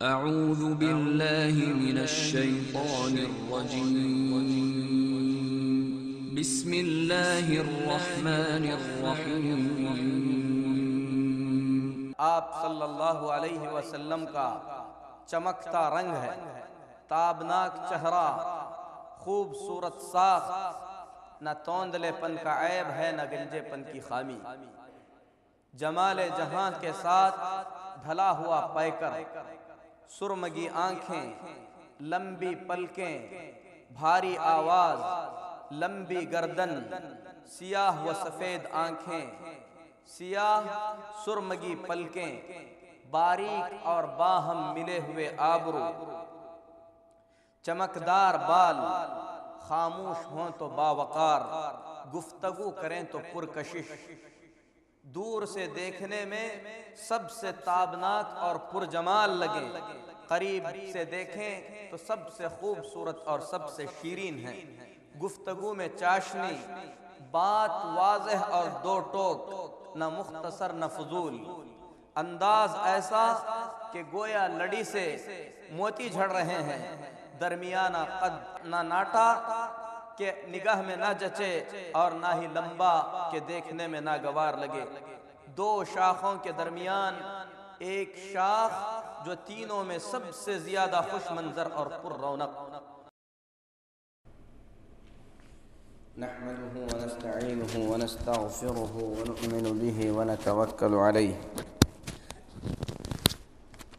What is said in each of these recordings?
اعوذ باللہ من الشیطان الرجیم بسم اللہ الرحمن الرحیم۔ آپ صلی اللہ علیہ وسلم کا چمکتا رنگ ہے، تابناک چہرہ، خوبصورت ساخت، نہ توندلے پن کا عیب ہے نہ گنجے پن کی خامی، جمال جہاں کے ساتھ ڈھلا ہوا پیکر، سرمگی آنکھیں، لمبی پلکیں، بھاری آواز، لمبی گردن، سیاہ و سفید آنکھیں، سیاہ سرمگی پلکیں، باریک اور باہم ملے ہوئے آبرو، چمکدار بال، خاموش ہوں تو باوقار، گفتگو کریں تو پرکشش، دور سے دیکھنے میں سب سے تابناک اور پرجمال لگیں، قریب سے دیکھیں تو سب سے خوبصورت اور سب سے شیرین ہیں، گفتگو میں چاشنی، بات واضح اور دو ٹوک، نہ مختصر نہ فضول، انداز ایسا کہ گویا لڑی سے موتی جھڑ رہے ہیں، درمیانہ قد نہ ناٹا کہ نگاہ میں نہ جچے اور نہ ہی لمبا کہ دیکھنے میں ناگوار لگے، دو شاخوں کے درمیان ایک شاخ جو تینوں میں سب سے زیادہ خوش منظر اور پر رونق۔ نحمده ونستعينه ونستغفره ونؤمن به ونتوكل عليه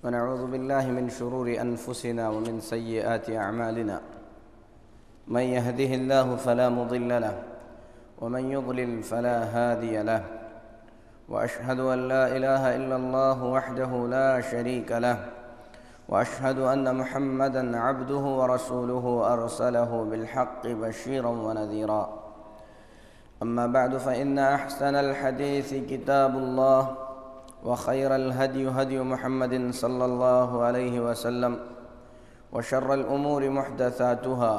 ونعوذ بالله من شرور أنفسنا ومن سيئات أعمالنا، من يهده الله فلا مضل له ومن يضلل فلا هادي له، وأشهد أن لا إله إلا الله وحده لا شريك له، وأشهد أن محمدًا عبده ورسوله أرسله بالحق بشيرا ونذيرا، أما بعد فإن أحسن الحديث كتاب الله، وخير الهدي هدي محمد صلى الله عليه وسلم، وشر الأمور محدثاتها،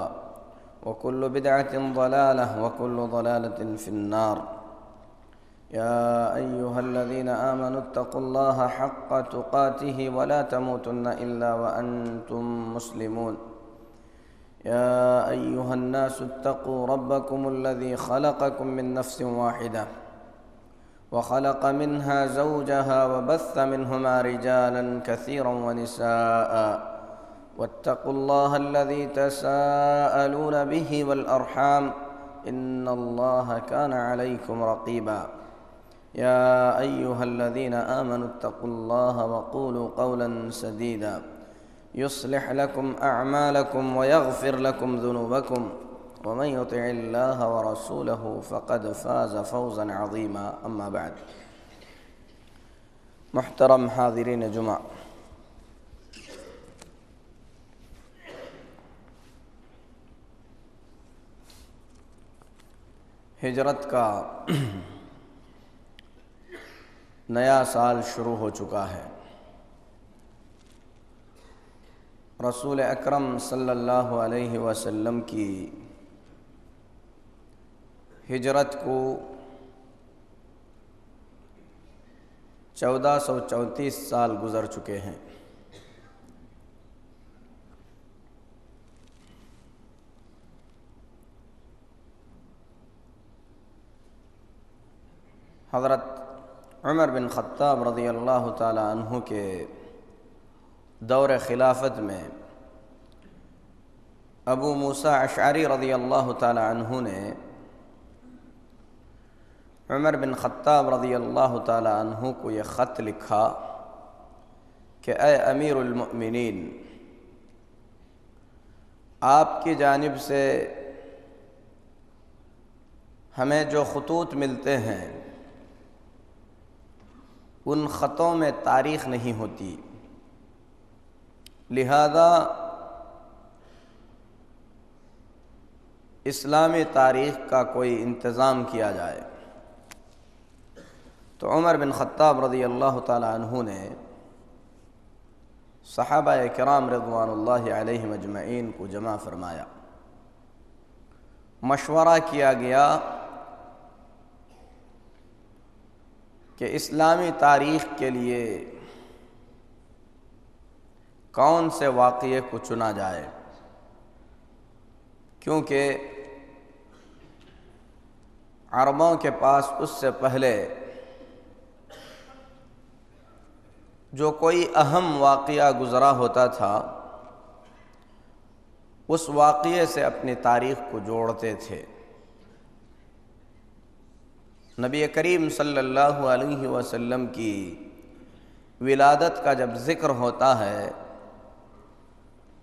وكل بدعة ضلالة، وكل ضلالة في النار۔ يا أيها الذين آمنوا اتقوا الله حق تقاته ولا تموتن إلا وأنتم مسلمون۔ يا أيها الناس اتقوا ربكم الذي خلقكم من نفس واحدة وخلق منها زوجها وبث منهما رجالا كثيرا ونساء، واتقوا الله الذي تساءلون به والأرحام إن الله كان عليكم رقيبا۔ يا أيها الذين آمنوا اتقوا الله وقولوا قولا سديدا يصلح لكم أعمالكم ويغفر لكم ذنوبكم، ومن يطع الله ورسوله فقد فاز فوزا عظيما، أما بعد۔ محترم حاضرین جمعہ، ہجرت کا نیا سال شروع ہو چکا ہے۔ رسول اکرم صلی اللہ علیہ وسلم کی ہجرت کو 1434 سال گزر چکے ہیں۔ حضرت عمر بن خطاب رضی اللہ تعالی عنہ کے دور خلافت میں ابو موسیٰ اشعری رضی اللہ تعالی عنہ نے عمر بن خطاب رضی اللہ تعالی عنہ کو یہ خط لکھا کہ اے امیر المؤمنین، آپ کی جانب سے ہمیں جو خطوط ملتے ہیں ان خطوں میں تاریخ نہیں ہوتی، لہذا اسلامی تاریخ کا کوئی انتظام کیا جائے۔ تو عمر بن خطاب رضی اللہ تعالی عنہ نے صحابہ کرام رضوان اللہ علیہم اجمعین کو جمع فرمایا، مشورہ کیا گیا کہ اسلامی تاریخ کے لیے کون سے واقعے کو چنا جائے، کیونکہ عربوں کے پاس اس سے پہلے جو کوئی اہم واقعہ گزرا ہوتا تھا اس واقعے سے اپنی تاریخ کو جوڑتے تھے۔ نبی کریم صلی اللہ علیہ وسلم کی ولادت کا جب ذکر ہوتا ہے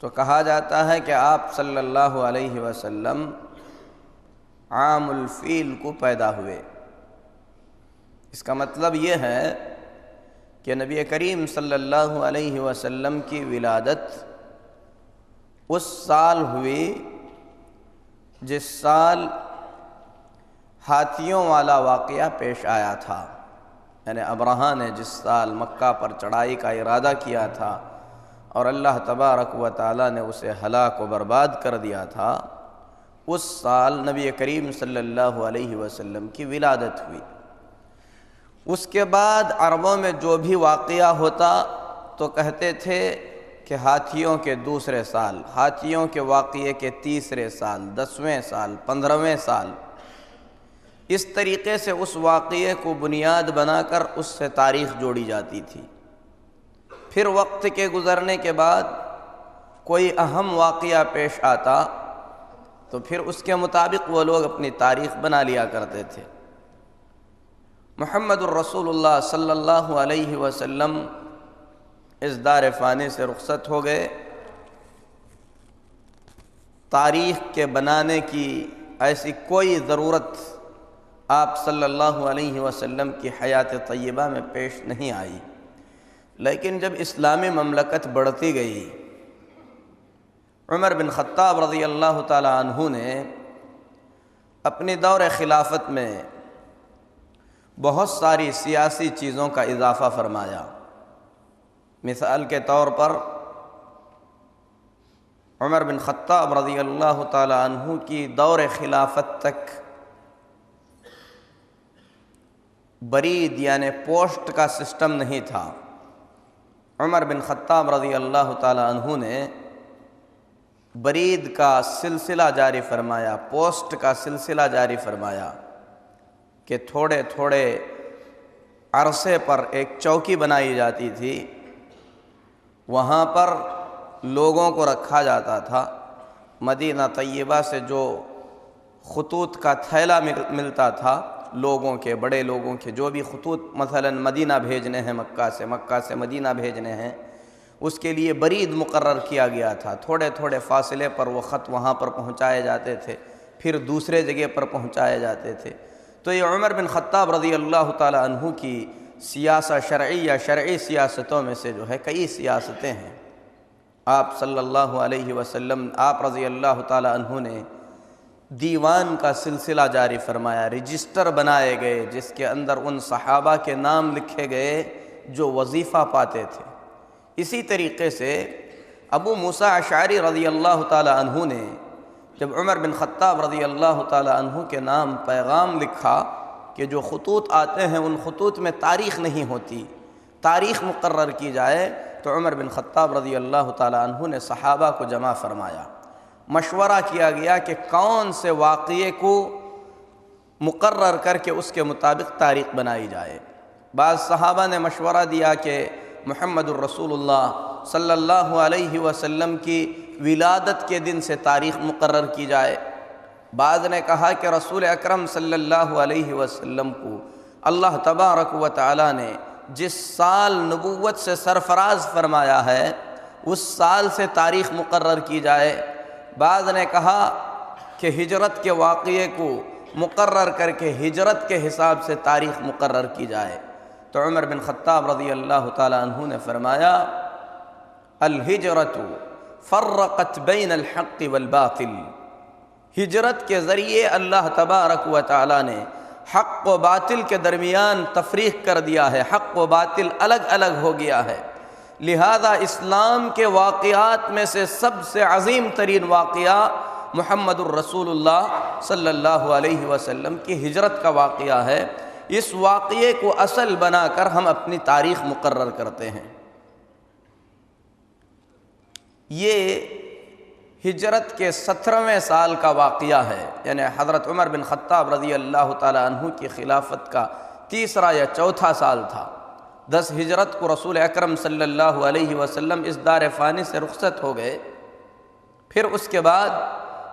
تو کہا جاتا ہے کہ آپ صلی اللہ علیہ وسلم عام الفیل کو پیدا ہوئے۔ اس کا مطلب یہ ہے کہ نبی کریم صلی اللہ علیہ وسلم کی ولادت اس سال ہوئی جس سال ہاتھیوں والا واقعہ پیش آیا تھا، یعنی ابرہہ نے جس سال مکہ پر چڑھائی کا ارادہ کیا تھا اور اللہ تبارک و تعالیٰ نے اسے ہلاک و برباد کر دیا تھا، اس سال نبی کریم صلی اللہ علیہ وسلم کی ولادت ہوئی۔ اس کے بعد عربوں میں جو بھی واقعہ ہوتا تو کہتے تھے کہ ہاتھیوں کے دوسرے سال، ہاتھیوں کے واقعے کے تیسرے سال، 10ویں سال، 15ویں سال، اس طریقے سے اس واقعے کو بنیاد بنا کر اس سے تاریخ جوڑی جاتی تھی۔ پھر وقت کے گزرنے کے بعد کوئی اہم واقعہ پیش آتا تو پھر اس کے مطابق وہ لوگ اپنی تاریخ بنا لیا کرتے تھے۔ محمد الرسول اللہ صلی اللہ علیہ وسلم اس دار فانی سے رخصت ہو گئے۔ تاریخ کے بنانے کی ایسی کوئی ضرورت آپ صلی اللہ علیہ وسلم کی حیات طیبہ میں پیش نہیں آئی، لیکن جب اسلامی مملکت بڑھتی گئی، عمر بن خطاب رضی اللہ تعالی عنہ نے اپنی دور خلافت میں بہت ساری سیاسی چیزوں کا اضافہ فرمایا۔ مثال کے طور پر عمر بن خطاب رضی اللہ تعالی عنہ کی دور خلافت تک برید یعنی پوسٹ کا سسٹم نہیں تھا۔ عمر بن خطاب رضی اللہ تعالی عنہ نے برید کا سلسلہ جاری فرمایا، پوسٹ کا سلسلہ جاری فرمایا کہ تھوڑے تھوڑے عرصے پر ایک چوکی بنائی جاتی تھی، وہاں پر لوگوں کو رکھا جاتا تھا۔ مدینہ طیبہ سے جو خطوط کا تھیلا ملتا تھا، لوگوں کے، بڑے لوگوں کے جو بھی خطوط مثلا مدینہ بھیجنے ہیں، مکہ سے مدینہ بھیجنے ہیں، اس کے لیے برید مقرر کیا گیا تھا۔ تھوڑے تھوڑے فاصلے پر وہ خط وہاں پر پہنچائے جاتے تھے، پھر دوسرے جگہ پر پہنچائے جاتے تھے۔ تو یہ عمر بن خطاب رضی اللہ تعالی عنہ کی سیاست شرعی یا شرعی سیاستوں میں سے جو ہے کئی سیاستیں ہیں۔ آپ صلی اللہ علیہ وسلم، آپ رضی اللہ تعالی عنہ نے دیوان کا سلسلہ جاری فرمایا، رجسٹر بنائے گئے جس کے اندر ان صحابہ کے نام لکھے گئے جو وظیفہ پاتے تھے۔ اسی طریقے سے ابو موسیٰ اشعری رضی اللہ تعالی عنہ نے جب عمر بن خطاب رضی اللہ تعالی عنہ کے نام پیغام لکھا کہ جو خطوط آتے ہیں ان خطوط میں تاریخ نہیں ہوتی، تاریخ مقرر کی جائے، تو عمر بن خطاب رضی اللہ تعالی عنہ نے صحابہ کو جمع فرمایا، مشورہ کیا گیا کہ کون سے واقعے کو مقرر کر کے اس کے مطابق تاریخ بنائی جائے۔ بعض صحابہ نے مشورہ دیا کہ محمد الرسول اللہ صلی اللہ علیہ وسلم کی ولادت کے دن سے تاریخ مقرر کی جائے۔ بعض نے کہا کہ رسول اکرم صلی اللہ علیہ وسلم کو اللہ تبارک و تعالی نے جس سال نبوت سے سرفراز فرمایا ہے اس سال سے تاریخ مقرر کی جائے۔ بعض نے کہا کہ ہجرت کے واقعے کو مقرر کر کے ہجرت کے حساب سے تاریخ مقرر کی جائے۔ تو عمر بن خطاب رضی اللہ تعالی عنہ نے فرمایا، الہجرت فرقت بین الحق والباطل، ہجرت کے ذریعے اللہ تبارک و تعالی نے حق و باطل کے درمیان تفریق کر دیا ہے، حق و باطل الگ الگ ہو گیا ہے۔ لہذا اسلام کے واقعات میں سے سب سے عظیم ترین واقعہ محمد الرسول اللہ صلی اللہ علیہ وسلم کی ہجرت کا واقعہ ہے۔ اس واقعے کو اصل بنا کر ہم اپنی تاریخ مقرر کرتے ہیں۔ یہ ہجرت کے 17ویں سال کا واقعہ ہے، یعنی حضرت عمر بن خطاب رضی اللہ تعالی عنہ کی خلافت کا تیسرا یا چوتھا سال تھا۔ 10 ہجرت کو رسول اکرم صلی اللہ علیہ وسلم اس دار فانی سے رخصت ہو گئے۔ پھر اس کے بعد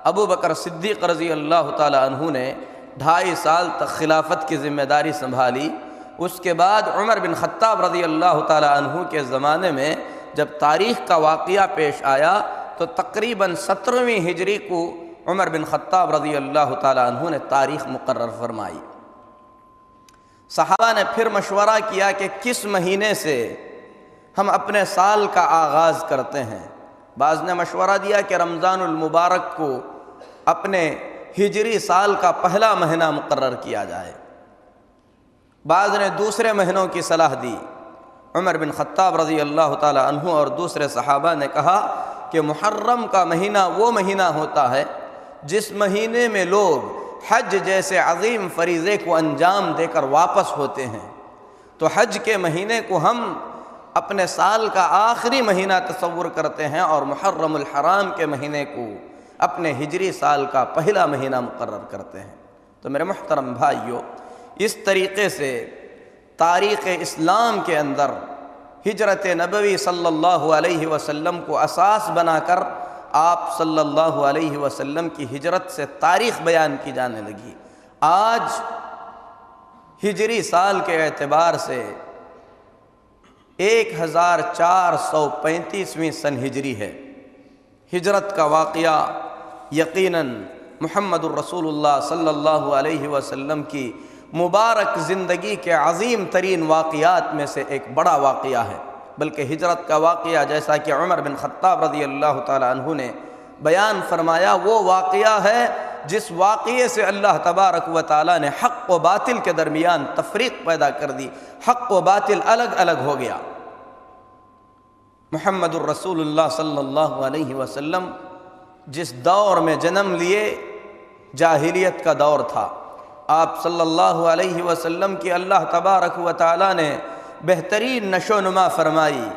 ابو بکر صدیق رضی اللہ تعالی عنہ نے 2.5 سال تک خلافت کی ذمہ داری سنبھالی۔ اس کے بعد عمر بن خطاب رضی اللہ تعالی عنہ کے زمانے میں جب تاریخ کا واقعہ پیش آیا تو تقریباً 17ویں ہجری کو عمر بن خطاب رضی اللہ تعالی عنہ نے تاریخ مقرر فرمائی۔ صحابہ نے پھر مشورہ کیا کہ کس مہینے سے ہم اپنے سال کا آغاز کرتے ہیں۔ بعض نے مشورہ دیا کہ رمضان المبارک کو اپنے ہجری سال کا پہلا مہینہ مقرر کیا جائے، بعض نے دوسرے مہینوں کی صلاح دی۔ عمر بن خطاب رضی اللہ تعالی عنہ اور دوسرے صحابہ نے کہا کہ محرم کا مہینہ وہ مہینہ ہوتا ہے جس مہینے میں لوگ حج جیسے عظیم فریضے کو انجام دے کر واپس ہوتے ہیں، تو حج کے مہینے کو ہم اپنے سال کا آخری مہینہ تصور کرتے ہیں اور محرم الحرام کے مہینے کو اپنے ہجری سال کا پہلا مہینہ مقرر کرتے ہیں۔ تو میرے محترم بھائیو، اس طریقے سے تاریخ اسلام کے اندر ہجرت نبوی صلی اللہ علیہ وسلم کو اساس بنا کر آپ صلی اللہ علیہ وسلم کی ہجرت سے تاریخ بیان کی جانے لگی۔ آج ہجری سال کے اعتبار سے 1435ویں سن ہجری ہے۔ ہجرت کا واقعہ یقیناً محمد الرسول اللہ صلی اللہ علیہ وسلم کی مبارک زندگی کے عظیم ترین واقعات میں سے ایک بڑا واقعہ ہے، بلکہ ہجرت کا واقعہ جیسا کہ عمر بن خطاب رضی اللہ تعالی عنہ نے بیان فرمایا، وہ واقعہ ہے جس واقعے سے اللہ تبارک و تعالی نے حق و باطل کے درمیان تفریق پیدا کر دی، حق و باطل الگ الگ ہو گیا۔ محمد الرسول اللہ صلی اللہ علیہ وسلم جس دور میں جنم لیے جاہلیت کا دور تھا، آپ صلی اللہ علیہ وسلم کی اللہ تبارک و تعالی نے بہترین نشو و نما فرمائی،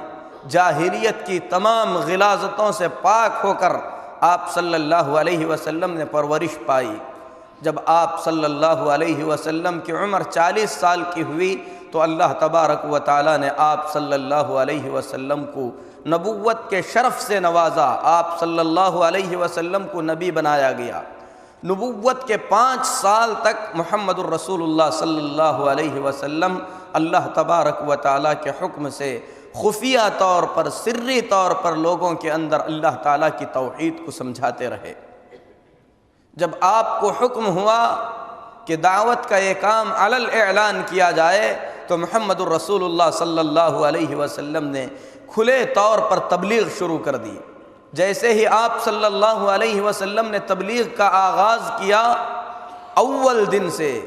جاہلیت کی تمام غلاظتوں سے پاک ہو کر آپ صلی اللہ علیہ وسلم نے پرورش پائی۔ جب آپ صلی اللہ علیہ وسلم کی عمر 40 سال کی ہوئی تو اللہ تبارک و تعالی نے آپ صلی اللہ علیہ وسلم کو نبوت کے شرف سے نوازا، آپ صلی اللہ علیہ وسلم کو نبی بنایا گیا۔ نبوت کے 5 سال تک محمد الرسول اللہ صلی اللہ علیہ وسلم اللہ تبارک و تعالیٰ کے حکم سے خفیہ طور پر، سری طور پر لوگوں کے اندر اللہ تعالیٰ کی توحید کو سمجھاتے رہے۔ جب آپ کو حکم ہوا کہ دعوت کا یہ کام علی الاعلان کیا جائے تو محمد الرسول اللہ صلی اللہ علیہ وسلم نے کھلے طور پر تبلیغ شروع کر دی۔ جیسے ہی آپ صلی اللہ علیہ وسلم نے تبلیغ کا آغاز کیا، اول دن سے،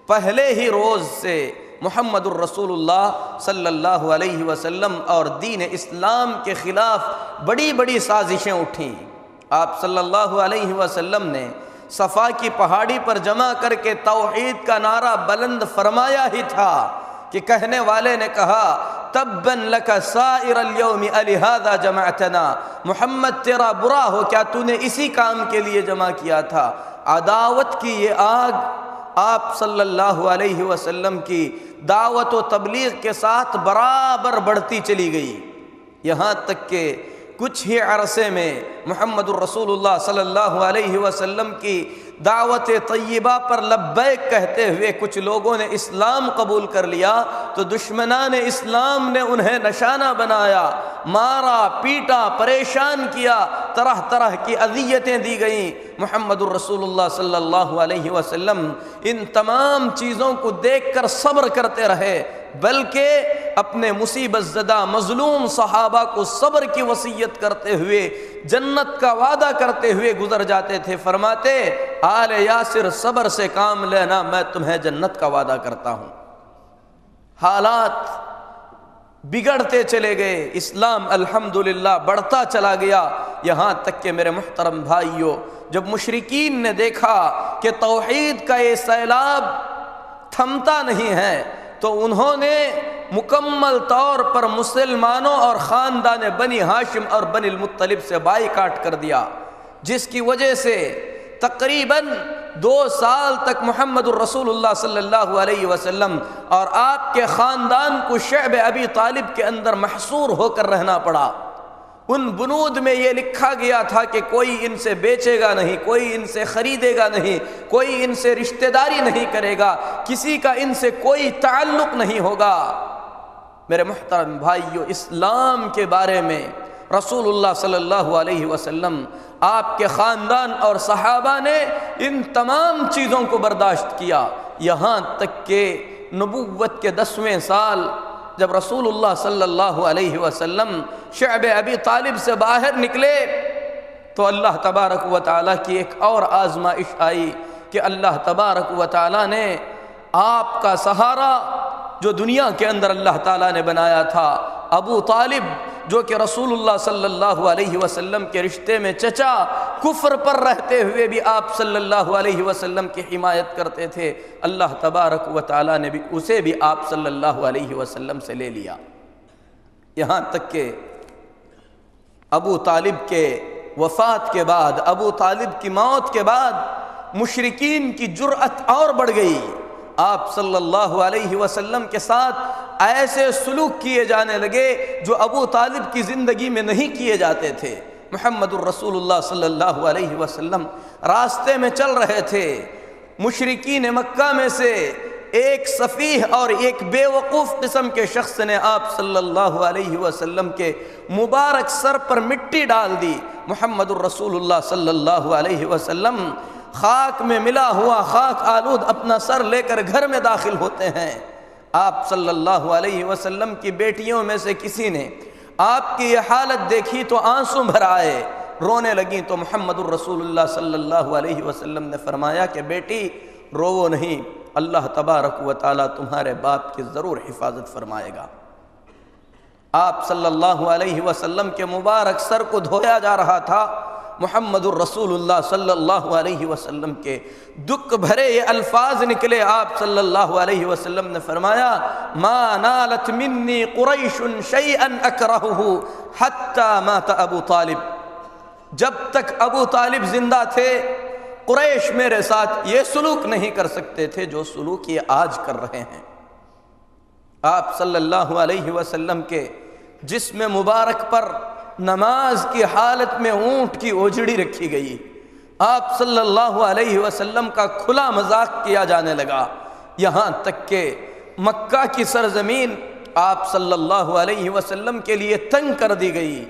پہلے ہی روز سے محمد الرسول اللہ صلی اللہ علیہ وسلم اور دین اسلام کے خلاف بڑی بڑی سازشیں اٹھیں۔ آپ صلی اللہ علیہ وسلم نے صفا کی پہاڑی پر جمع کر کے توحید کا نعرہ بلند فرمایا ہی تھا کہ کہنے والے نے کہا، تباً لک سائر اليوم الہذا جمعتنا، محمد تیرا برا ہو، کیا تو نے اسی کام کے لیے جمع کیا تھا؟ عداوت کی یہ آگ آپ صلی اللہ علیہ وسلم کی دعوت و تبلیغ کے ساتھ برابر بڑھتی چلی گئی، یہاں تک کہ کچھ ہی عرصے میں محمد الرسول اللہ صلی اللہ علیہ وسلم کی دعوت طیبہ پر لبیک کہتے ہوئے کچھ لوگوں نے اسلام قبول کر لیا تو دشمنان اسلام نے انہیں نشانہ بنایا، مارا، پیٹا، پریشان کیا، طرح طرح کی اذیتیں دی گئیں۔ محمد الرسول اللہ صلی اللہ علیہ وسلم ان تمام چیزوں کو دیکھ کر صبر کرتے رہے، بلکہ اپنے مصیبت زدہ مظلوم صحابہ کو صبر کی وصیت کرتے ہوئے، جنت کا وعدہ کرتے ہوئے گزر جاتے تھے۔ فرماتے، آل یاسر صبر سے کام لینا، میں تمہیں جنت کا وعدہ کرتا ہوں۔ حالات بگڑتے چلے گئے، اسلام الحمدللہ بڑھتا چلا گیا، یہاں تک کہ میرے محترم بھائیوں، جب مشرکین نے دیکھا کہ توحید کا یہ سیلاب تھمتا نہیں ہے تو انہوں نے مکمل طور پر مسلمانوں اور خاندان بنی ہاشم اور بنی المطلب سے بائیکاٹ کر دیا، جس کی وجہ سے تقریباً 2 سال تک محمد الرسول اللہ صلی اللہ علیہ وسلم اور آپ کے خاندان کو شعب ابی طالب کے اندر محصور ہو کر رہنا پڑا۔ ان بنود میں یہ لکھا گیا تھا کہ کوئی ان سے بیچے گا نہیں، کوئی ان سے خریدے گا نہیں، کوئی ان سے رشتہ داری نہیں کرے گا، کسی کا ان سے کوئی تعلق نہیں ہوگا۔ میرے محترم بھائیو، اسلام کے بارے میں رسول اللہ صلی اللہ علیہ وسلم، آپ کے خاندان اور صحابہ نے ان تمام چیزوں کو برداشت کیا، یہاں تک کہ نبوت کے 10ویں سال جب رسول اللہ صلی اللہ علیہ وسلم شعب ابی طالب سے باہر نکلے تو اللہ تبارک و تعالیٰ کی ایک اور آزمائش آئی کہ اللہ تبارک و تعالیٰ نے آپ کا سہارا جو دنیا کے اندر اللہ تعالیٰ نے بنایا تھا، ابو طالب جو کہ رسول اللہ صلی اللہ علیہ وسلم کے رشتے میں چچا، کفر پر رہتے ہوئے بھی آپ صلی اللہ علیہ وسلم کی حمایت کرتے تھے، اللہ تبارک و تعالیٰ نے بھی اسے بھی آپ صلی اللہ علیہ وسلم سے لے لیا۔ یہاں تک کہ ابو طالب کے وفات کے بعد، ابو طالب کی موت کے بعد مشرکین کی جرأت اور بڑھ گئی، آپ صلی اللہ علیہ وسلم کے ساتھ ایسے سلوک کیے جانے لگے جو ابو طالب کی زندگی میں نہیں کیے جاتے تھے۔ محمد الرسول اللہ صلی اللہ علیہ وسلم راستے میں چل رہے تھے، مشرکین مکہ میں سے ایک سفیہ اور ایک بے وقوف قسم کے شخص نے آپ صلی اللہ علیہ وسلم کے مبارک سر پر مٹی ڈال دی۔ محمد الرسول اللہ صلی اللہ علیہ وسلم خاک میں ملا ہوا، خاک آلود اپنا سر لے کر گھر میں داخل ہوتے ہیں۔ آپ صلی اللہ علیہ وسلم کی بیٹیوں میں سے کسی نے آپ کی یہ حالت دیکھی تو آنسو بھر آئے، رونے لگیں، تو محمد الرسول اللہ صلی اللہ علیہ وسلم نے فرمایا کہ بیٹی رو نہیں، اللہ تبارک و تعالیٰ تمہارے باپ کی ضرور حفاظت فرمائے گا۔ آپ صلی اللہ علیہ وسلم کے مبارک سر کو دھویا جا رہا تھا، محمد الرسول اللہ صلی اللہ علیہ وسلم کے دکھ بھرے یہ الفاظ نکلے، آپ صلی اللہ علیہ وسلم نے فرمایا ما نالت منی قریش شیئا اکرہہ حتی مات ابو طالب، جب تک ابو طالب زندہ تھے قریش میرے ساتھ یہ سلوک نہیں کر سکتے تھے جو سلوک یہ آج کر رہے ہیں۔ آپ صلی اللہ علیہ وسلم کے جسم مبارک پر نماز کی حالت میں اونٹ کی اوجڑی رکھی گئی، آپ صلی اللہ علیہ وسلم کا کھلا مذاق کیا جانے لگا، یہاں تک کہ مکہ کی سرزمین آپ صلی اللہ علیہ وسلم کے لیے تنگ کر دی گئی۔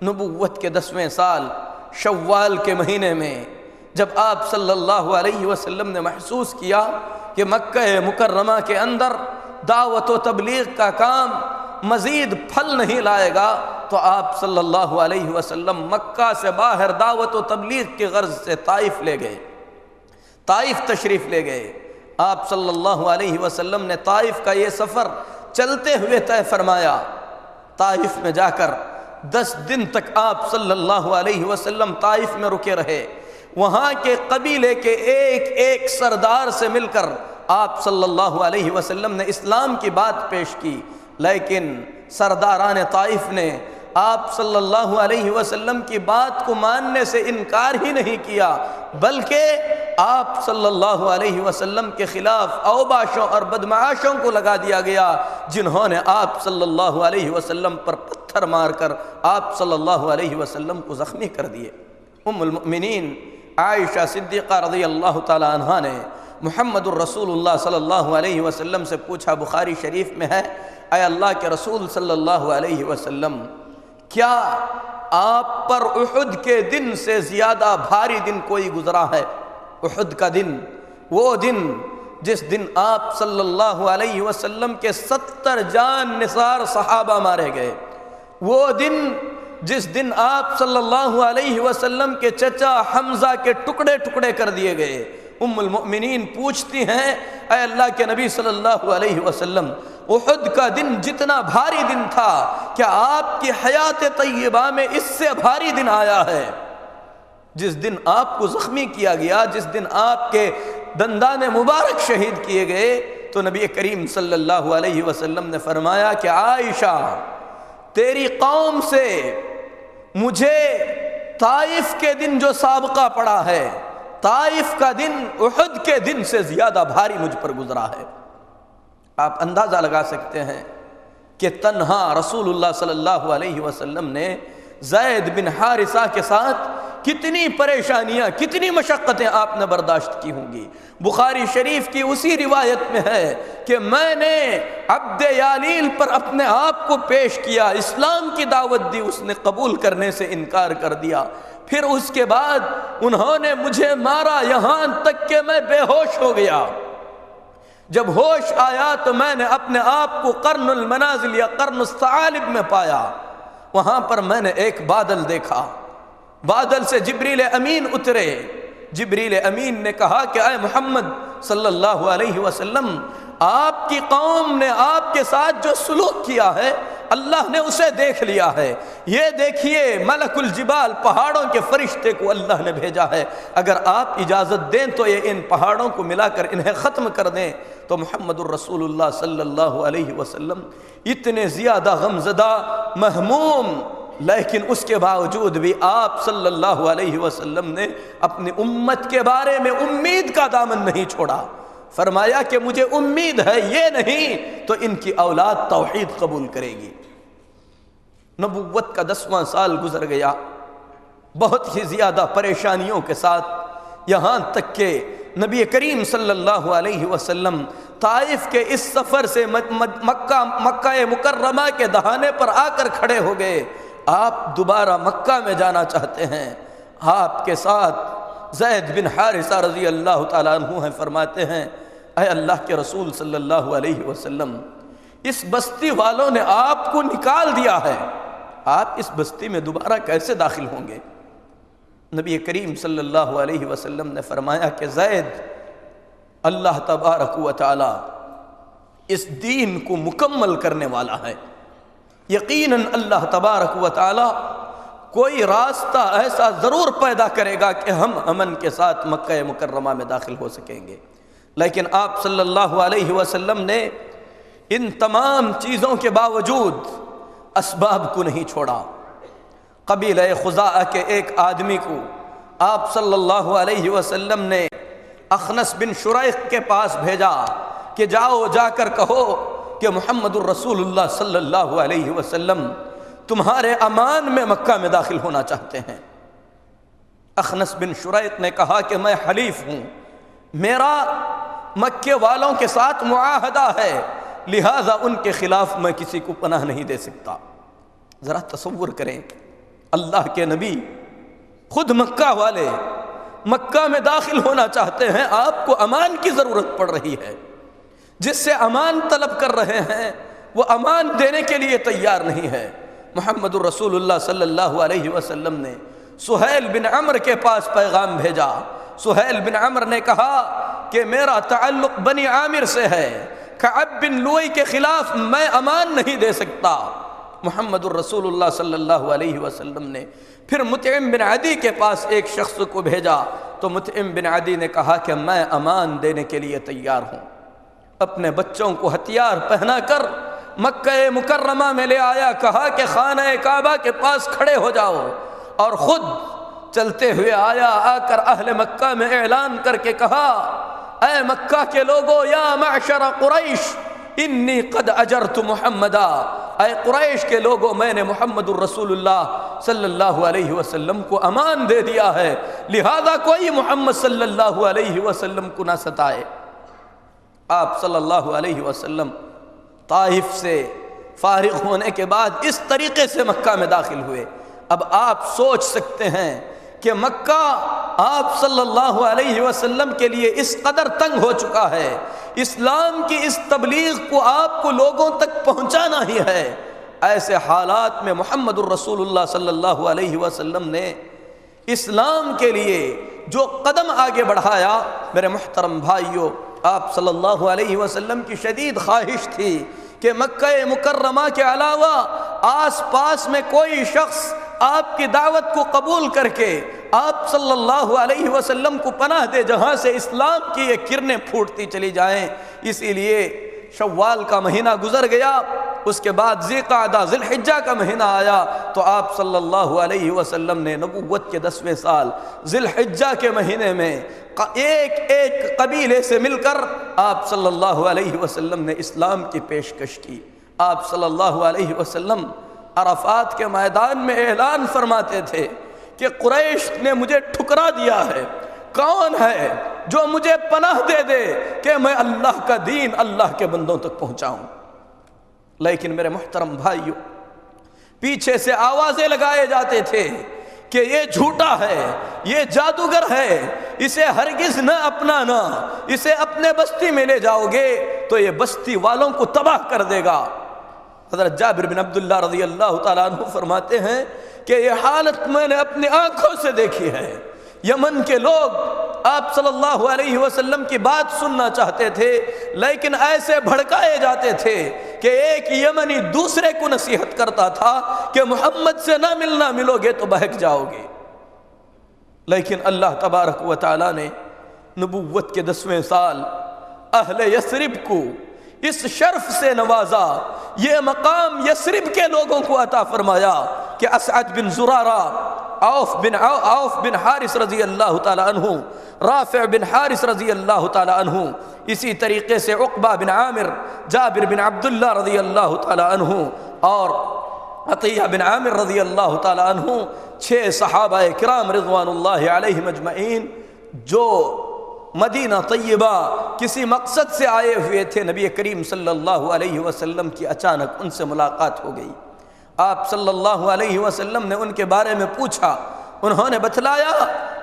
نبوت کے 10ویں سال شوال کے مہینے میں جب آپ صلی اللہ علیہ وسلم نے محسوس کیا کہ مکہ مکرمہ کے اندر دعوت و تبلیغ کا کام مزید پھل نہیں لائے گا تو آپ صلی اللہ علیہ وسلم مکہ سے باہر دعوت و تبلیغ کی غرض سے طائف لے گئے، طائف تشریف لے گئے۔ آپ صلی اللہ علیہ وسلم نے طائف کا یہ سفر چلتے ہوئے طے فرمایا، طائف میں جا کر 10 دن تک آپ صلی اللہ علیہ وسلم طائف میں رکے رہے، وہاں کے قبیلے کے ایک ایک سردار سے مل کر آپ صلی اللہ علیہ وسلم نے اسلام کی بات پیش کی، لیکن سرداران طائف نے آپ صلی اللہ علیہ وسلم کی بات کو ماننے سے انکار ہی نہیں کیا، بلکہ آپ صلی اللہ علیہ وسلم کے خلاف اوباشوں اور بدمعاشوں کو لگا دیا گیا، جنہوں نے آپ صلی اللہ علیہ وسلم پر پتھر مار کر آپ صلی اللہ علیہ وسلم کو زخمی کر دیے۔ ام المؤمنین عائشہ صدیقہ رضی اللہ تعالی عنہا نے محمد الرسول اللہ صلی اللہ علیہ وسلم سے پوچھا، بخاری شریف میں ہے، اے اللہ کے رسول صلی اللہ علیہ وسلم، کیا آپ پر احد کے دن سے زیادہ بھاری دن کوئی گزرا ہے؟ احد کا دن، وہ دن جس دن آپ صلی اللہ علیہ وسلم کے 70 جان نثار صحابہ مارے گئے، وہ دن جس دن آپ صلی اللہ علیہ وسلم کے چچا حمزہ کے ٹکڑے ٹکڑے کر دیے گئے۔ ام المؤمنین پوچھتی ہیں، اے اللہ کے نبی صلی اللہ علیہ وسلم، احد کا دن جتنا بھاری دن تھا، کیا آپ کی حیات طیبہ میں اس سے بھاری دن آیا ہے؟ جس دن آپ کو زخمی کیا گیا، جس دن آپ کے دندان مبارک شہید کیے گئے، تو نبی کریم صلی اللہ علیہ وسلم نے فرمایا کہ عائشہ تیری قوم سے مجھے طائف کے دن جو سابقہ پڑا ہے، طائف کا دن احد کے دن سے زیادہ بھاری مجھ پر گزرا ہے۔ آپ اندازہ لگا سکتے ہیں کہ تنہا رسول اللہ صلی اللہ علیہ وسلم نے زید بن حارثہ کے ساتھ کتنی پریشانیاں، کتنی مشقتیں آپ نے برداشت کی ہوں گی۔ بخاری شریف کی اسی روایت میں ہے کہ میں نے عبد یالیل پر اپنے آپ کو پیش کیا، اسلام کی دعوت دی، اس نے قبول کرنے سے انکار کر دیا، پھر اس کے بعد انہوں نے مجھے مارا یہاں تک کہ میں بے ہوش ہو گیا۔ جب ہوش آیا تو میں نے اپنے آپ کو قرن المنازل یا قرن الثعالب میں پایا، وہاں پر میں نے ایک بادل دیکھا، بادل سے جبریل امین اترے، جبریل امین نے کہا کہ اے محمد صلی اللہ علیہ وسلم، آپ کی قوم نے آپ کے ساتھ جو سلوک کیا ہے اللہ نے اسے دیکھ لیا ہے، یہ دیکھیے ملک الجبال پہاڑوں کے فرشتے کو اللہ نے بھیجا ہے، اگر آپ اجازت دیں تو یہ ان پہاڑوں کو ملا کر انہیں ختم کر دیں۔ تو محمد الرسول اللہ صلی اللہ علیہ وسلم اتنے زیادہ غمزدہ، مہموم، لیکن اس کے باوجود بھی آپ صلی اللہ علیہ وسلم نے اپنی امت کے بارے میں امید کا دامن نہیں چھوڑا۔ فرمایا کہ مجھے امید ہے یہ نہیں تو ان کی اولاد توحید قبول کرے گی۔ نبوت کا 10واں سال گزر گیا، بہت ہی زیادہ پریشانیوں کے ساتھ، یہاں تک کہ نبی کریم صلی اللہ علیہ وسلم طائف کے اس سفر سے مکہ مکرمہ کے دہانے پر آ کر کھڑے ہو گئے۔ آپ دوبارہ مکہ میں جانا چاہتے ہیں، آپ کے ساتھ زید بن حارثہ رضی اللہ تعالیٰ عنہ ہیں، فرماتے ہیں اے اللہ کے رسول صلی اللہ علیہ وسلم، اس بستی والوں نے آپ کو نکال دیا ہے، آپ اس بستی میں دوبارہ کیسے داخل ہوں گے؟ نبی کریم صلی اللہ علیہ وسلم نے فرمایا کہ زید، اللہ تبارک و تعالی اس دین کو مکمل کرنے والا ہے، یقیناً اللہ تبارک و تعالی کوئی راستہ ایسا ضرور پیدا کرے گا کہ ہم امن کے ساتھ مکہ مکرمہ میں داخل ہو سکیں گے۔ لیکن آپ صلی اللہ علیہ وسلم نے ان تمام چیزوں کے باوجود اسباب کو نہیں چھوڑا۔ قبیلہ خزاعہ کے ایک آدمی کو آپ صلی اللہ علیہ وسلم نے اخنس بن شریق کے پاس بھیجا کہ جاؤ، جا کر کہو کہ محمد الرسول اللہ صلی اللہ علیہ وسلم تمہارے امان میں مکہ میں داخل ہونا چاہتے ہیں۔ اخنس بن شریق نے کہا کہ میں حلیف ہوں، میرا مکے والوں کے ساتھ معاہدہ ہے، لہذا ان کے خلاف میں کسی کو پناہ نہیں دے سکتا۔ ذرا تصور کریں، اللہ کے نبی خود مکہ والے مکہ میں داخل ہونا چاہتے ہیں، آپ کو امان کی ضرورت پڑ رہی ہے، جس سے امان طلب کر رہے ہیں وہ امان دینے کے لیے تیار نہیں ہے۔ محمد الرسول اللہ صلی اللہ علیہ وسلم نے سہیل بن عمر کے پاس پیغام بھیجا۔ سہیل بن عمر نے کہا کہ میرا تعلق بنی عامر سے ہے، کعب بن لوئی کے خلاف میں امان نہیں دے سکتا۔ محمد الرسول اللہ صلی اللہ علیہ وسلم نے پھر مطعم بن عدی کے پاس ایک شخص کو بھیجا، تو مطعم بن عدی نے کہا کہ میں امان دینے کے لیے تیار ہوں۔ اپنے بچوں کو ہتھیار پہنا کر مکہ مکرمہ میں لے آیا، کہا کہ خانہ کعبہ کے پاس کھڑے ہو جاؤ، اور خود چلتے ہوئے آیا، آ کر اہل مکہ میں اعلان کر کے کہا اے مکہ کے لوگو، یا معشر قریش انی قد اجرت محمدا، اے قریش کے لوگوں، میں نے محمد الرسول اللہ صلی اللہ علیہ وسلم کو امان دے دیا ہے، لہذا کوئی محمد صلی اللہ علیہ وسلم کو نہ ستائے۔ آپ صلی اللہ علیہ وسلم طائف سے فارغ ہونے کے بعد اس طریقے سے مکہ میں داخل ہوئے۔ اب آپ سوچ سکتے ہیں کہ مکہ آپ صلی اللہ علیہ وسلم کے لیے اس قدر تنگ ہو چکا ہے، اسلام کی اس تبلیغ کو آپ کو لوگوں تک پہنچانا ہی ہے۔ ایسے حالات میں محمد الرسول اللہ صلی اللہ علیہ وسلم نے اسلام کے لیے جو قدم آگے بڑھایا، میرے محترم بھائیوں، آپ صلی اللہ علیہ وسلم کی شدید خواہش تھی کہ مکہ مکرمہ کے علاوہ آس پاس میں کوئی شخص آپ کی دعوت کو قبول کر کے آپ صلی اللہ علیہ وسلم کو پناہ دے، جہاں سے اسلام کی یہ کرنیں پھوٹتی چلی جائیں۔ اسی لیے شوال کا مہینہ گزر گیا، اس کے بعد ذی قعدہ ذی الحجہ کا مہینہ آیا، تو آپ صلی اللہ علیہ وسلم نے نبوت کے 10ویں سال ذی الحجہ کے مہینے میں ایک ایک قبیلے سے مل کر آپ صلی اللہ علیہ وسلم نے اسلام کی پیشکش کی۔ آپ صلی اللہ علیہ وسلم عرفات کے میدان میں اعلان فرماتے تھے کہ قریش نے مجھے ٹھکرا دیا ہے، کون ہے جو مجھے پناہ دے دے کہ میں اللہ کا دین اللہ کے بندوں تک پہنچاؤں۔ لیکن میرے محترم بھائیو، پیچھے سے آوازیں لگائے جاتے تھے کہ یہ جھوٹا ہے، یہ جادوگر ہے، اسے ہرگز نہ اپنانا، اسے اپنے بستی میں لے جاؤ گے تو یہ بستی والوں کو تباہ کر دے گا۔ حضرت جابر بن عبداللہ رضی اللہ تعالیٰ عنہ فرماتے ہیں کہ یہ حالت میں نے اپنی آنکھوں سے دیکھی ہے۔ یمن کے لوگ آپ صلی اللہ علیہ وسلم کی بات سننا چاہتے تھے، لیکن ایسے بھڑکائے جاتے تھے کہ ایک یمنی دوسرے کو نصیحت کرتا تھا کہ محمد سے نہ ملو گے تو بہک جاؤ گے۔ لیکن اللہ تبارک و تعالیٰ نے نبوت کے 10ویں سال اہل یثرب کو اس شرف سے نوازا، یہ مقام یثرب کے لوگوں کو عطا فرمایا کہ اسعد بن زرارہ، عوف بن حارث رضی اللہ تعالی عنہ، رافع بن حارث رضی اللہ تعالی عنہ، اسی طریقے سے عقبہ بن عامر، جابر بن عبداللہ رضی اللہ تعالی عنہ اور عطیہ بن عامر رضی اللہ تعالی عنہ، 6 صحابہ کرام رضوان اللہ علیہم اجمعین جو مدینہ طیبہ کسی مقصد سے آئے ہوئے تھے۔ نبی کریم صلی اللہ علیہ وسلم کی اچانک ان سے ملاقات ہو گئی۔ آپ صلی اللہ علیہ وسلم نے ان کے بارے میں پوچھا، انہوں نے بتلایا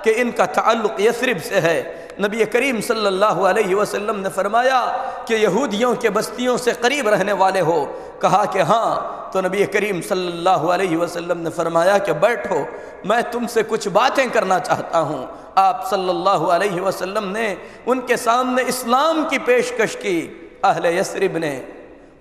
کہ ان کا تعلق یثرب سے ہے۔ نبی کریم صلی اللہ علیہ وسلم نے فرمایا کہ یہودیوں کے بستیوں سے قریب رہنے والے ہو؟ کہا کہ ہاں۔ تو نبی کریم صلی اللہ علیہ وسلم نے فرمایا کہ بیٹھو، میں تم سے کچھ باتیں کرنا چاہتا ہوں۔ آپ صلی اللہ علیہ وسلم نے ان کے سامنے اسلام کی پیشکش کی۔ اہل یثرب نے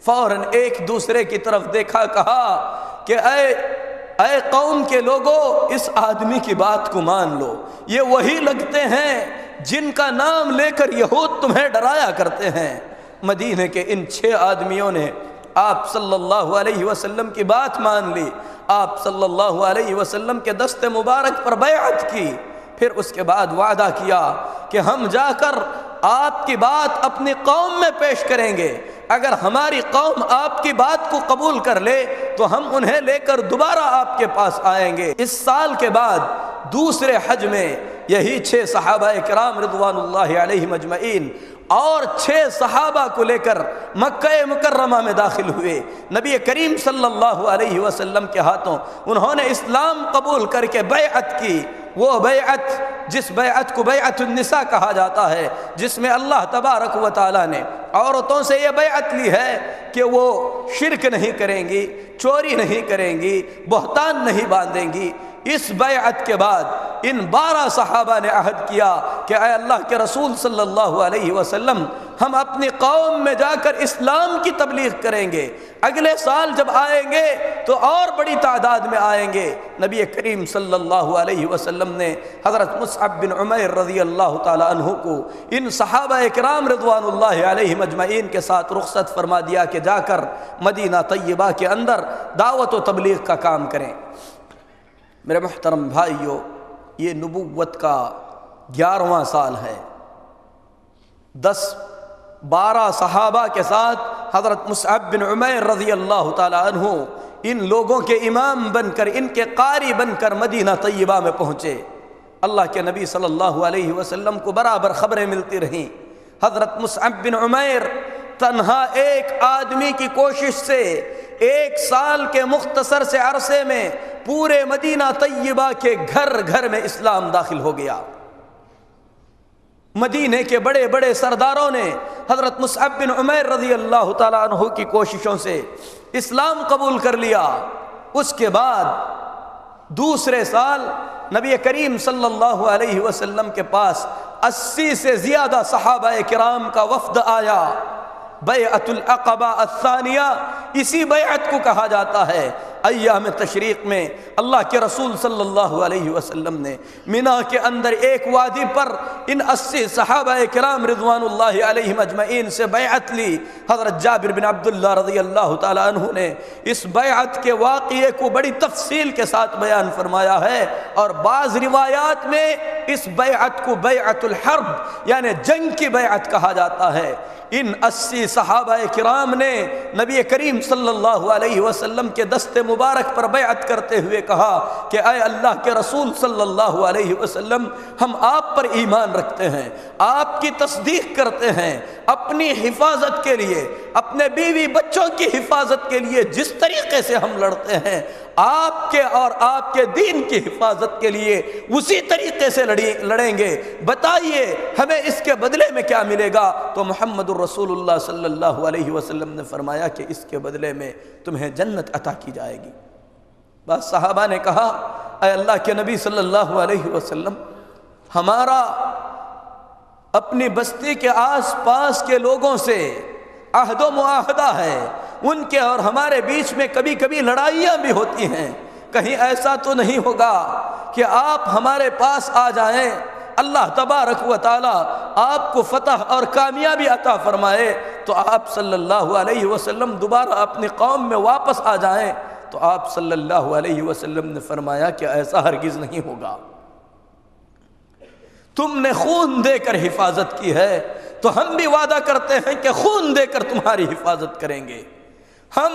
فوراً ایک دوسرے کی طرف دیکھا، کہا کہ اے قوم کے لوگوں، اس آدمی کی بات کو مان لو، یہ وہی لگتے ہیں جن کا نام لے کر یہود تمہیں ڈرایا کرتے ہیں۔ مدینہ کے ان 6 آدمیوں نے آپ صلی اللہ علیہ وسلم کی بات مان لی، آپ صلی اللہ علیہ وسلم کے دست مبارک پر بیعت کی، پھر اس کے بعد وعدہ کیا کہ ہم جا کر آپ کی بات اپنی قوم میں پیش کریں گے، اگر ہماری قوم آپ کی بات کو قبول کر لے تو ہم انہیں لے کر دوبارہ آپ کے پاس آئیں گے۔ اس سال کے بعد دوسرے حج میں یہی 6 صحابہ کرام رضوان اللہ علیہم اجمعین اور 6 صحابہ کو لے کر مکہ مکرمہ میں داخل ہوئے۔ نبی کریم صلی اللہ علیہ وسلم کے ہاتھوں انہوں نے اسلام قبول کر کے بیعت کی، وہ بیعت جس بیعت کو بیعت النساء کہا جاتا ہے، جس میں اللہ تبارک و تعالیٰ نے عورتوں سے یہ بیعت لی ہے کہ وہ شرک نہیں کریں گی، چوری نہیں کریں گی، بہتان نہیں باندھیں گی۔ اس بیعت کے بعد ان 12 صحابہ نے عہد کیا کہ اے اللہ کے رسول صلی اللہ علیہ وسلم، ہم اپنی قوم میں جا کر اسلام کی تبلیغ کریں گے، اگلے سال جب آئیں گے تو اور بڑی تعداد میں آئیں گے۔ نبی کریم صلی اللہ علیہ وسلم نے حضرت مصعب بن عمیر رضی اللہ تعالی عنہ کو ان صحابہ کرام رضوان اللہ علیہم اجمعین کے ساتھ رخصت فرما دیا کہ جا کر مدینہ طیبہ کے اندر دعوت و تبلیغ کا کام کریں۔ میرے محترم بھائیو، یہ نبوت کا 11واں سال ہے۔ 10-12 صحابہ کے ساتھ حضرت مصعب بن عمیر رضی اللہ تعالی عنہ ان لوگوں کے امام بن کر، ان کے قاری بن کر مدینہ طیبہ میں پہنچے۔ اللہ کے نبی صلی اللہ علیہ وسلم کو برابر خبریں ملتی رہیں۔ حضرت مصعب بن عمیر تنہا ایک آدمی کی کوشش سے 1 سال کے مختصر سے عرصے میں پورے مدینہ طیبہ کے گھر گھر میں اسلام داخل ہو گیا۔ مدینے کے بڑے بڑے سرداروں نے حضرت مصعب بن عمیر رضی اللہ تعالیٰ عنہ کی کوششوں سے اسلام قبول کر لیا۔ اس کے بعد دوسرے سال نبی کریم صلی اللہ علیہ وسلم کے پاس 80 سے زیادہ صحابہ کرام کا وفد آیا۔ بیعت العقبہ الثانیہ، اسی بیعت کو کہا جاتا ہے۔ ایام تشریق میں اللہ کے رسول صلی اللہ علیہ وسلم نے مینا کے اندر ایک وادی پر ان 80 صحابہ کرام رضوان اللہ علیہم اجمعین سے بیعت لی۔ حضرت جابر بن عبداللہ رضی اللہ تعالیٰ عنہ نے اس بیعت کے واقعے کو بڑی تفصیل کے ساتھ بیان فرمایا ہے، اور بعض روایات میں اس بیعت کو بیعت الحرب یعنی جنگ کی بیعت کہا جاتا ہے۔ ان 80 صحابہ کرام نے نبی کریم صلی اللہ علیہ وسلم کے دست مبارک پر بیعت کرتے ہوئے کہا کہ اے اللہ کے رسول صلی اللہ علیہ وسلم، ہم آپ پر ایمان رکھتے ہیں، آپ کی تصدیق کرتے ہیں، اپنی حفاظت کے لیے، اپنے بیوی بچوں کی حفاظت کے لیے جس طریقے سے ہم لڑتے ہیں، آپ کے اور آپ کے دین کی حفاظت کے لیے اسی طریقے سے لڑیں گے، بتائیے ہمیں اس کے بدلے میں کیا ملے گا؟ تو محمد الرسول اللہ صلی اللہ علیہ وسلم نے فرمایا کہ اس کے بدلے میں تمہیں جنت عطا کی جائے گی۔ بس صحابہ نے کہا اے اللہ کے نبی صلی اللہ علیہ وسلم، ہمارا اپنی بستی کے آس پاس کے لوگوں سے عہد و معاہدہ ہے، ان کے اور ہمارے بیچ میں کبھی کبھی لڑائیاں بھی ہوتی ہیں، کہیں ایسا تو نہیں ہوگا کہ آپ ہمارے پاس آ جائیں، اللہ تبارک و تعالی آپ کو فتح اور کامیابی عطا فرمائے تو آپ صلی اللہ علیہ وسلم دوبارہ اپنی قوم میں واپس آ جائیں؟ تو آپ صلی اللہ علیہ وسلم نے فرمایا کہ ایسا ہرگز نہیں ہوگا، تم نے خون دے کر حفاظت کی ہے تو ہم بھی وعدہ کرتے ہیں کہ خون دے کر تمہاری حفاظت کریں گے، ہم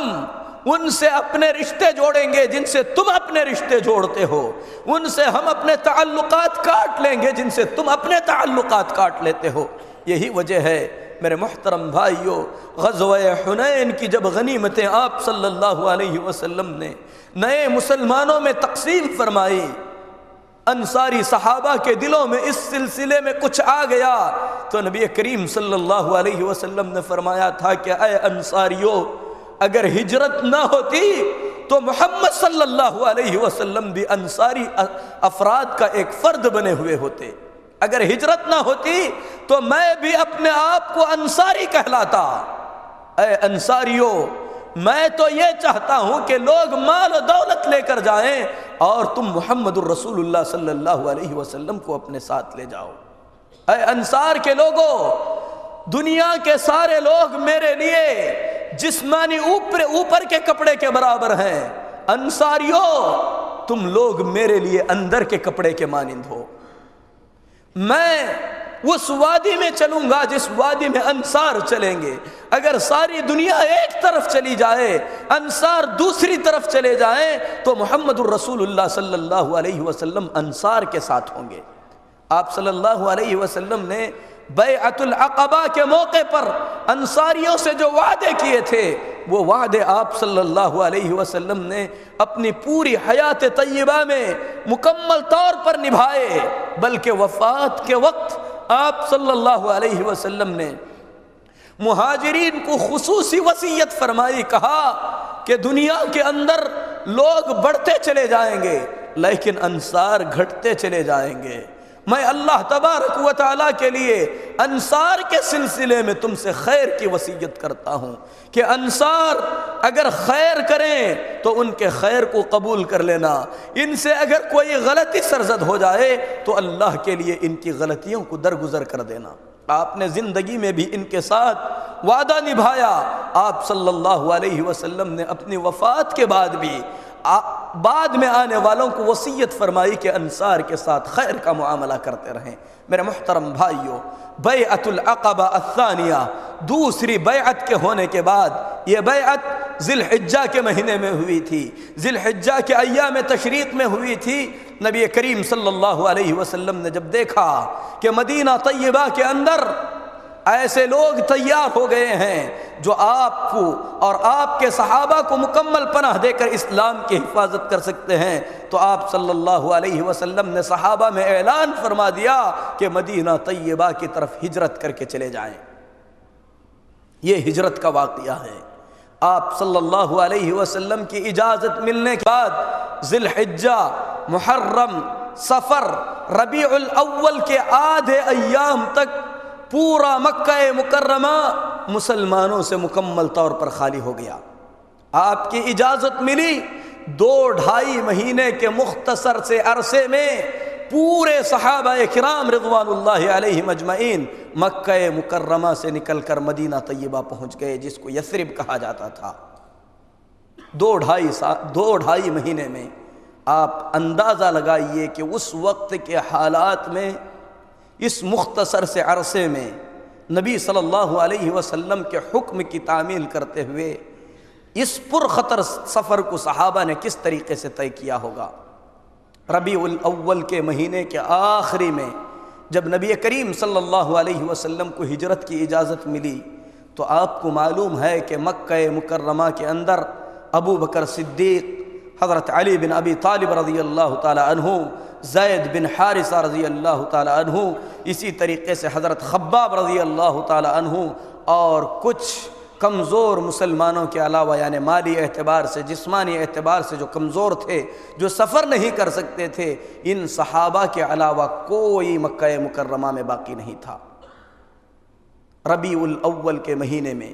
ان سے اپنے رشتے جوڑیں گے جن سے تم اپنے رشتے جوڑتے ہو، ان سے ہم اپنے تعلقات کاٹ لیں گے جن سے تم اپنے تعلقات کاٹ لیتے ہو۔ یہی وجہ ہے میرے محترم بھائیو، غزوہ حنین کی جب غنیمتیں آپ صلی اللہ علیہ وسلم نے نئے مسلمانوں میں تقسیم فرمائی، انصاری صحابہ کے دلوں میں اس سلسلے میں کچھ آ گیا تو نبی کریم صلی اللہ علیہ وسلم نے فرمایا تھا کہ اے انصاریو، اگر ہجرت نہ ہوتی تو محمد صلی اللہ علیہ وسلم بھی انصاری افراد کا ایک فرد بنے ہوئے ہوتے، اگر ہجرت نہ ہوتی تو میں بھی اپنے آپ کو انصاری کہلاتا۔ اے انصاریو، میں تو یہ چاہتا ہوں کہ لوگ مال و دولت لے کر جائیں اور تم محمد الرسول اللہ صلی اللہ علیہ وسلم کو اپنے ساتھ لے جاؤ۔ اے انصار کے لوگوں، دنیا کے سارے لوگ میرے لیے جسمانی اوپر کے کپڑے کے برابر ہیں، انصاریو تم لوگ میرے لیے اندر کے کپڑے کے مانند ہو۔ میں اس وادی میں چلوں گا جس وادی میں انصار چلیں گے، اگر ساری دنیا ایک طرف چلی جائے، انصار دوسری طرف چلے جائیں تو محمد الرسول اللہ صلی اللہ علیہ وسلم انصار کے ساتھ ہوں گے۔ آپ صلی اللہ علیہ وسلم نے بیعت العقبہ کے موقع پر انصاریوں سے جو وعدے کیے تھے، وہ وعدے آپ صلی اللہ علیہ وسلم نے اپنی پوری حیات طیبہ میں مکمل طور پر نبھائے، بلکہ وفات کے وقت آپ صلی اللہ علیہ وسلم نے مہاجرین کو خصوصی وصیت فرمائی، کہا کہ دنیا کے اندر لوگ بڑھتے چلے جائیں گے لیکن انصار گھٹتے چلے جائیں گے، میں اللہ تبارک و تعالیٰ کے لیے انصار کے سلسلے میں تم سے خیر کی وصیت کرتا ہوں کہ انصار اگر خیر کریں تو ان کے خیر کو قبول کر لینا، ان سے اگر کوئی غلطی سرزد ہو جائے تو اللہ کے لیے ان کی غلطیوں کو درگزر کر دینا۔ آپ نے زندگی میں بھی ان کے ساتھ وعدہ نبھایا، آپ صلی اللہ علیہ وسلم نے اپنی وفات کے بعد بھی بعد میں آنے والوں کو وصیت فرمائی کہ انصار کے ساتھ خیر کا معاملہ کرتے رہیں۔ میرے محترم بھائیو، بیعت العقبہ الثانیہ، دوسری بیعت کے ہونے کے بعد، یہ بیعت ذی الحجہ کے مہینے میں ہوئی تھی، ذی الحجہ کے ایام تشریق میں ہوئی تھی۔ نبی کریم صلی اللہ علیہ وسلم نے جب دیکھا کہ مدینہ طیبہ کے اندر ایسے لوگ تیار ہو گئے ہیں جو آپ کو اور آپ کے صحابہ کو مکمل پناہ دے کر اسلام کی حفاظت کر سکتے ہیں، تو آپ صلی اللہ علیہ وسلم نے صحابہ میں اعلان فرما دیا کہ مدینہ طیبہ کی طرف ہجرت کر کے چلے جائیں۔ یہ ہجرت کا واقعہ ہے۔ آپ صلی اللہ علیہ وسلم کی اجازت ملنے کے بعد ذی الحجہ، محرم، صفر، ربیع الاول کے آدھے ایام تک پورا مکہ مکرمہ مسلمانوں سے مکمل طور پر خالی ہو گیا۔ آپ کی اجازت ملی 2-2.5 مہینے کے مختصر سے عرصے میں پورے صحابہ کرام رضوان اللہ علیہم اجمعین مکہ مکرمہ سے نکل کر مدینہ طیبہ پہنچ گئے، جس کو یثرب کہا جاتا تھا۔ 2-2.5 مہینے میں آپ اندازہ لگائیے کہ اس وقت کے حالات میں اس مختصر سے عرصے میں نبی صلی اللہ علیہ وسلم کے حکم کی تعمیل کرتے ہوئے اس پرخطر سفر کو صحابہ نے کس طریقے سے طے کیا ہوگا۔ ربیع الاول کے مہینے کے آخری میں جب نبی کریم صلی اللہ علیہ وسلم کو ہجرت کی اجازت ملی تو آپ کو معلوم ہے کہ مکہ مکرمہ کے اندر ابو بکر صدیق، حضرت علی بن ابی طالب رضی اللہ تعالی عنہ، زید بن حارثہ رضی اللہ تعالی عنہ، اسی طریقے سے حضرت خباب رضی اللہ تعالی عنہ، اور کچھ کمزور مسلمانوں کے علاوہ، یعنی مالی اعتبار سے، جسمانی اعتبار سے جو کمزور تھے، جو سفر نہیں کر سکتے تھے، ان صحابہ کے علاوہ کوئی مکہ مکرمہ میں باقی نہیں تھا۔ ربیع الاول کے مہینے میں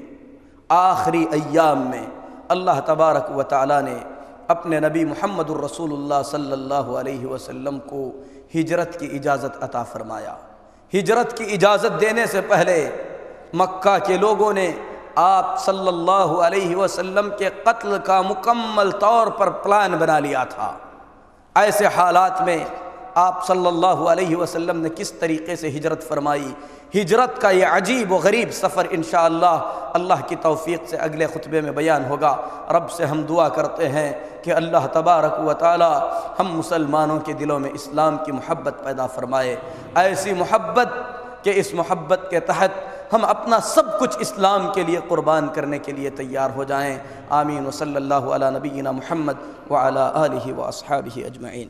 آخری ایام میں اللہ تبارک و تعالی نے اپنے نبی محمد الرسول اللہ صلی اللہ علیہ وسلم کو ہجرت کی اجازت عطا فرمایا۔ ہجرت کی اجازت دینے سے پہلے مکہ کے لوگوں نے آپ صلی اللہ علیہ وسلم کے قتل کا مکمل طور پر پلان بنا لیا تھا۔ ایسے حالات میں آپ صلی اللہ علیہ وسلم نے کس طریقے سے ہجرت فرمائی، ہجرت کا یہ عجیب و غریب سفر انشاءاللہ اللہ کی توفیق سے اگلے خطبے میں بیان ہوگا۔ رب سے ہم دعا کرتے ہیں کہ اللہ تبارک و تعالی ہم مسلمانوں کے دلوں میں اسلام کی محبت پیدا فرمائے، ایسی محبت کہ اس محبت کے تحت ہم اپنا سب کچھ اسلام کے لیے قربان کرنے کے لیے تیار ہو جائیں۔ آمین۔ وصلی اللہ علی نبینا محمد وعلی آلہ واصحابہ اجمعین۔